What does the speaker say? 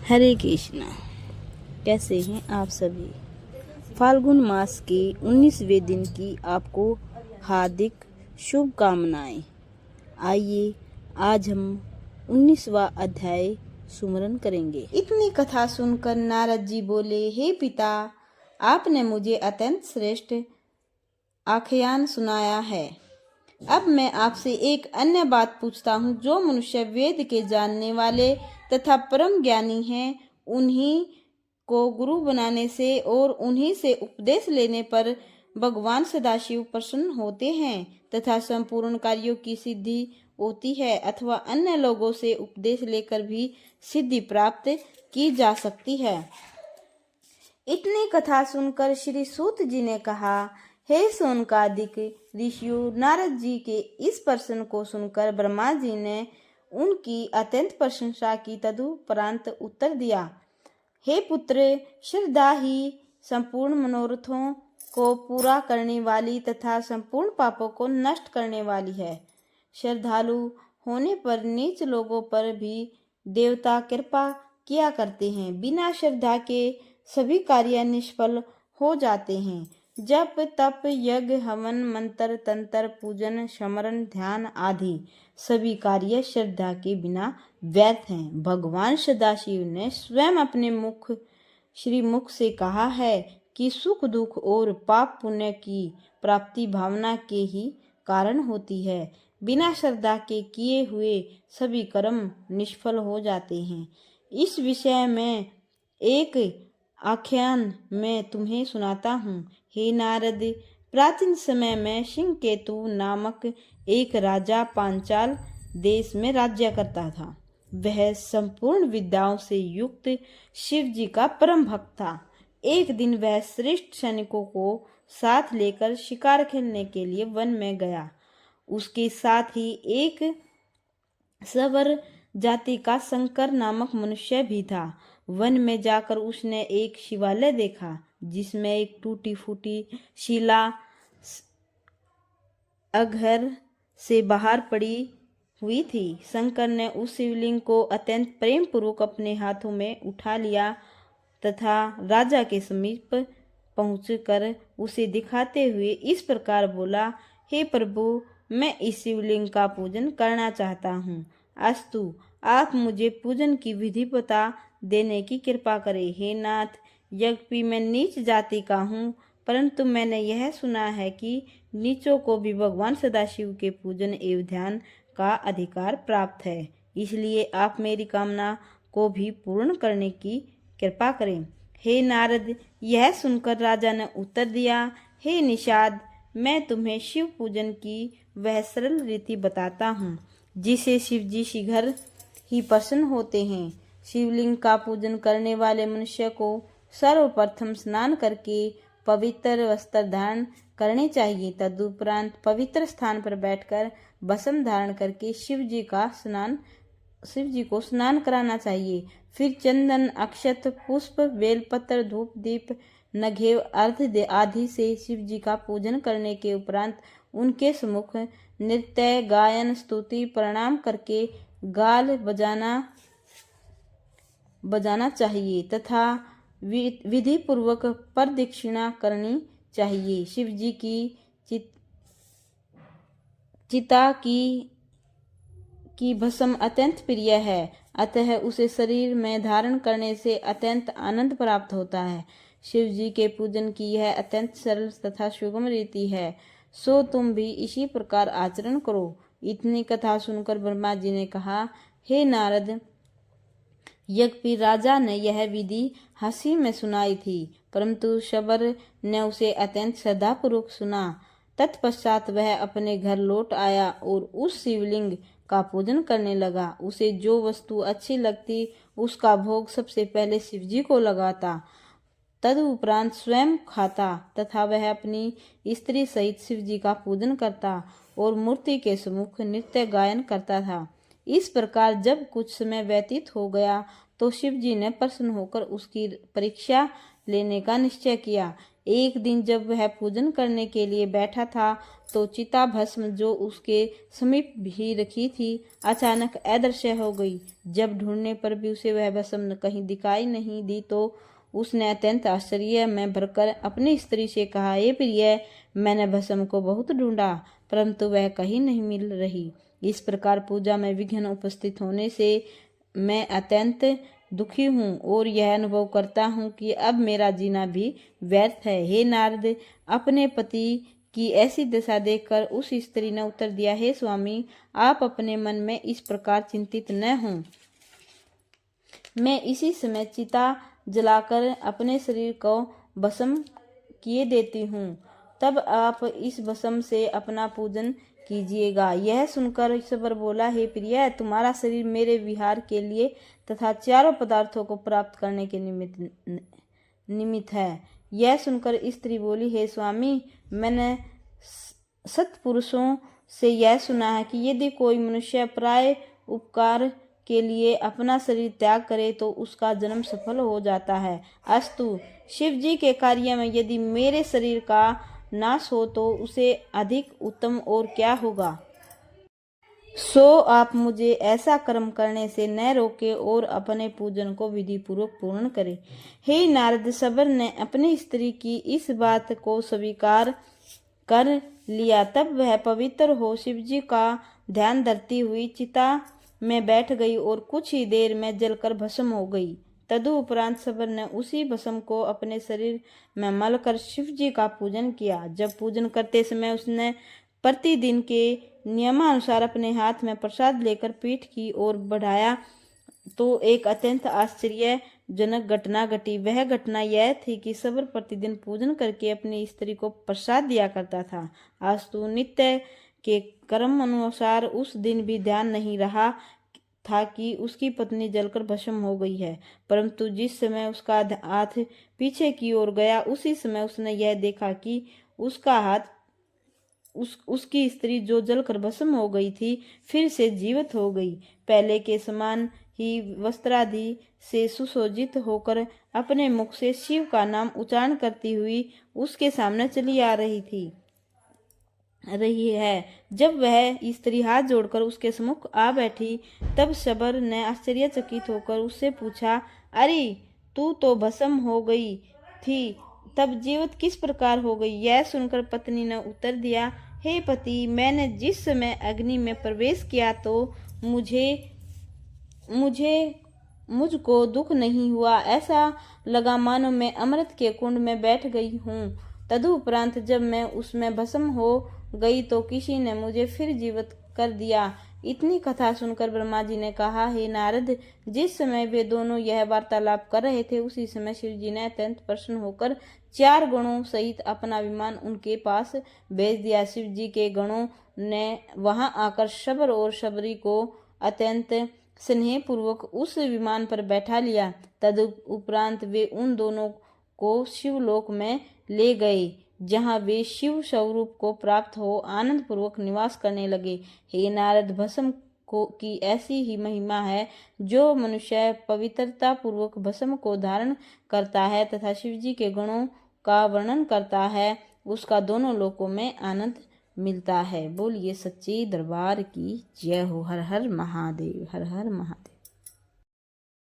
हरे कृष्णा। कैसे हैं आप सभी। फाल्गुन मास के 19वें दिन की आपको हार्दिक शुभकामनाएं। आइए आज हम 19वां अध्याय सुमरन करेंगे। इतनी कथा सुनकर नारद जी बोले, हे पिता, आपने मुझे अत्यंत श्रेष्ठ आख्यान सुनाया है। अब मैं आपसे एक अन्य बात पूछता हूँ। जो मनुष्य वेद के जानने वाले तथा परम ज्ञानी हैं, उन्हीं को गुरु बनाने से और उन्हीं से उपदेश लेने पर भगवान सदाशिव प्रसन्न होते हैं तथा संपूर्ण कार्यों की सिद्धि होती है, अथवा अन्य लोगों से उपदेश लेकर भी सिद्धि प्राप्त की जा सकती है। इतनी कथा सुनकर श्री सूत जी ने कहा, हे सौनकादिक ऋषियों, नारद जी के इस प्रश्न को सुनकर ब्रह्मा जी ने उनकी अत्यंत प्रशंसा की। तदुपरांत उत्तर दिया, हे पुत्र, श्रद्धा ही संपूर्ण मनोरथों को पूरा करने वाली तथा संपूर्ण पापों को नष्ट करने वाली है। श्रद्धालु होने पर नीच लोगों पर भी देवता कृपा किया करते हैं। बिना श्रद्धा के सभी कार्य निष्फल हो जाते हैं। जप तप यज्ञ हवन मंत्र तंत्र पूजन स्मरण ध्यान आदि सभी कार्य श्रद्धा के बिना व्यर्थ हैं। भगवान सदाशिव ने स्वयं अपने श्रीमुख से कहा है कि सुख दुख और पाप पुण्य की प्राप्ति भावना के ही कारण होती है। बिना श्रद्धा के किए हुए सभी कर्म निष्फल हो जाते हैं। इस विषय में एक आख्यान मैं तुम्हें सुनाता हूँ। हे नारद, प्राचीन समय में सिंहकेतु नामक एक राजा पांचाल देश में राज्य करता था। वह संपूर्ण विद्याओं से युक्त शिव जी का परम भक्त था। एक दिन वह श्रेष्ठ सैनिकों को साथ लेकर शिकार खेलने के लिए वन में गया। उसके साथ ही एक सवर जाति का शंकर नामक मनुष्य भी था। वन में जाकर उसने एक शिवालय देखा जिसमें एक टूटी फूटी शिला अघर से बाहर पड़ी हुई थी। शंकर ने उस शिवलिंग को अत्यंत प्रेम पूर्वक अपने हाथों में उठा लिया तथा राजा के समीप पहुंचकर उसे दिखाते हुए इस प्रकार बोला, हे प्रभु, मैं इस शिवलिंग का पूजन करना चाहता हूँ। अस्तु, आप मुझे पूजन की विधि बता देने की कृपा करें। हे नाथ, यद्यपि मैं नीच जाति का हूँ, परंतु मैंने यह सुना है कि नीचों को भी भगवान सदाशिव के पूजन एवं ध्यान का अधिकार प्राप्त है। इसलिए आप मेरी कामना को भी पूर्ण करने की कृपा करें। हे नारद, यह सुनकर राजा ने उत्तर दिया, हे निषाद, मैं तुम्हें शिव पूजन की वह सरल रीति बताता हूँ जिसे शिव जी शीघ्र ही प्रसन्न होते हैं। शिवलिंग का पूजन करने वाले मनुष्य को सर्वप्रथम स्नान करके पवित्र वस्त्र धारण करने चाहिए। तदुपरांत पवित्र स्थान पर बैठकर भस्म धारण करके शिव जी को स्नान कराना चाहिए। फिर चंदन अक्षत पुष्प बेलपत्र धूप दीप नघेव अर्घ्य आदि से शिव जी का पूजन करने के उपरांत उनके सम्मुख नृत्य गायन स्तुति प्रणाम करके गाल बजाना चाहिए तथा विधि पूर्वक प्रदक्षिणा करनी चाहिए। शिव जी की चिता की भस्म अत्यंत प्रिय है, अतः उसे शरीर में धारण करने से अत्यंत आनंद प्राप्त होता है। शिव जी के पूजन की यह अत्यंत सरल तथा सुगम रीति है, सो तुम भी इसी प्रकार आचरण करो। इतनी कथा सुनकर ब्रह्मा जी ने कहा, हे नारद, यद्यपि राजा ने यह विधि हंसी में सुनाई थी, परंतु शबर ने उसे अत्यंत श्रद्धापूर्वक सुना। तत्पश्चात वह अपने घर लौट आया और उस शिवलिंग का पूजन करने लगा। उसे जो वस्तु अच्छी लगती उसका भोग सबसे पहले शिव जी को लगाता, तदुपरांत स्वयं खाता तथा वह अपनी स्त्री सहित शिव जी का पूजन करता और मूर्ति के सम्मुख नृत्य गायन करता था। इस प्रकार जब कुछ समय व्यतीत हो गया तो शिव जी ने प्रसन्न होकर उसकी परीक्षा लेने का निश्चय किया। एक दिन जब वह पूजन करने के लिए बैठा था तो चिता भस्म जो उसके समीप भी रखी थी अचानक अदृश्य हो गई। जब ढूंढने पर भी उसे वह भस्म कहीं दिखाई नहीं दी तो उसने अत्यंत आश्चर्य में भरकर अपनी स्त्री से कहा, हे प्रिय, मैंने भस्म को बहुत ढूंढा परंतु वह कहीं नहीं मिल रही। इस प्रकार पूजा में विघ्न उपस्थित होने से मैं अत्यंत दुखी हूँ और यह अनुभव करता हूँ कि अब मेरा जीना भी व्यर्थ है। हे नारद, अपने पति की ऐसी दशा देखकर उस स्त्री ने उत्तर दिया, हे स्वामी, आप अपने मन में इस प्रकार चिंतित न हों। मैं इसी समय चिता जलाकर अपने शरीर को भस्म किए देती हूँ, तब आप इस भस्म से अपना पूजन कीजिएगा। यह सुनकर ईश्वर बोला, हे प्रिय, तुम्हारा शरीर मेरे विहार के लिए तथा चारों पदार्थों को प्राप्त करने के निमित्त है। यह सुनकर स्त्री बोली, हे स्वामी, मैंने सत्पुरुषों से यह सुना है कि यदि कोई मनुष्य प्राय उपकार के लिए अपना शरीर त्याग करे तो उसका जन्म सफल हो जाता है। अस्तु, शिव जी के कार्य में यदि मेरे शरीर का नाश हो तो उसे अधिक उत्तम और क्या होगा। सो आप मुझे ऐसा कर्म करने से न रोके और अपने पूजन को विधि पूर्वक पूर्ण करे। हे नारद, सबर ने अपनी स्त्री की इस बात को स्वीकार कर लिया। तब वह पवित्र हो शिव जी का ध्यान धरती हुई चिता में बैठ गई और कुछ ही देर में जलकर भस्म हो गई। तदुपरांत सबर ने उसी भस्म को अपने शरीर में मलकर शिव जी का पूजन किया। जब पूजन करते समय उसने प्रतिदिन के नियमानुसार अपने हाथ में प्रसाद लेकर पीठ की ओर बढ़ाया तो एक अत्यंत आश्चर्यजनक घटना घटी। वह घटना यह थी कि सबर प्रतिदिन पूजन करके अपनी स्त्री को प्रसाद दिया करता था। अस्तु, नित्य के कर्म अनुसार उस दिन भी ध्यान नहीं रहा था कि उसकी पत्नी जलकर भस्म हो गई है, परंतु जिस समय उसका हाथ पीछे की ओर गया उसी समय उसने यह देखा कि उसका हाथ उसकी स्त्री जो जलकर भस्म हो गई थी फिर से जीवित हो गई। पहले के समान ही वस्त्रादि से सुसज्जित होकर अपने मुख से शिव का नाम उच्चारण करती हुई उसके सामने चली आ रही है। जब वह स्त्री हाथ जोड़कर उसके सम्मुख आ बैठी तब सबर ने आश्चर्यचकित होकर उससे पूछा, अरे तू तो भस्म हो गई थी, तब जीवित किस प्रकार हो गई। यह सुनकर पत्नी ने उत्तर दिया, हे पति, मैंने जिस समय अग्नि में प्रवेश किया तो मुझको दुख नहीं हुआ, ऐसा लगा मानो मैं अमृत के कुंड में बैठ गई हूँ। तदुपरांत जब मैं उसमें भस्म हो गई तो किसी ने मुझे फिर जीवित कर दिया। इतनी कथा सुनकर ब्रह्मा जी ने कहा, हे नारद, जिस समय वे दोनों यह वार्तालाप कर रहे थे उसी समय शिव जी ने अत्यंत प्रसन्न होकर 4 गणों सहित अपना विमान उनके पास भेज दिया। शिव जी के गणों ने वहां आकर शबर और शबरी को अत्यंत स्नेह पूर्वक उस विमान पर बैठा लिया। तदुपरांत वे उन दोनों को शिवलोक में ले गए जहाँ वे शिव स्वरूप को प्राप्त हो आनंद पूर्वक निवास करने लगे। हे नारद, भस्म की ऐसी ही महिमा है। जो मनुष्य पवित्रता पूर्वक भस्म को धारण करता है तथा शिव जी के गुणों का वर्णन करता है उसका दोनों लोकों में आनंद मिलता है। बोलिए सच्चे दरबार की जय हो। हर हर महादेव, हर हर महादेव।